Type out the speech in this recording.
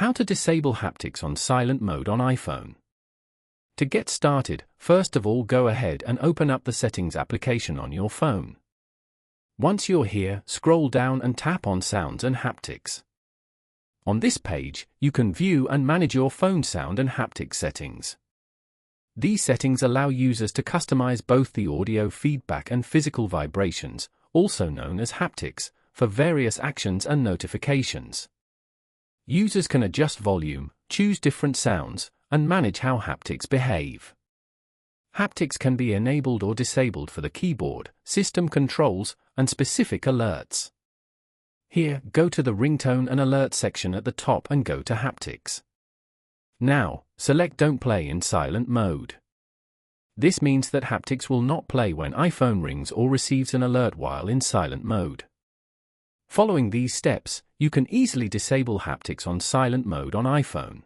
How to disable haptics on silent mode on iPhone. To get started, first of all go ahead and open up the Settings application on your phone. Once you're here, scroll down and tap on Sounds and Haptics. On this page, you can view and manage your phone sound and haptic settings. These settings allow users to customize both the audio feedback and physical vibrations, also known as haptics, for various actions and notifications. Users can adjust volume, choose different sounds, and manage how haptics behave. Haptics can be enabled or disabled for the keyboard, system controls, and specific alerts. Here, go to the ringtone and alert section at the top and go to Haptics. Now, select Don't Play in silent mode. This means that haptics will not play when iPhone rings or receives an alert while in silent mode. Following these steps, you can easily disable haptics on silent mode on iPhone.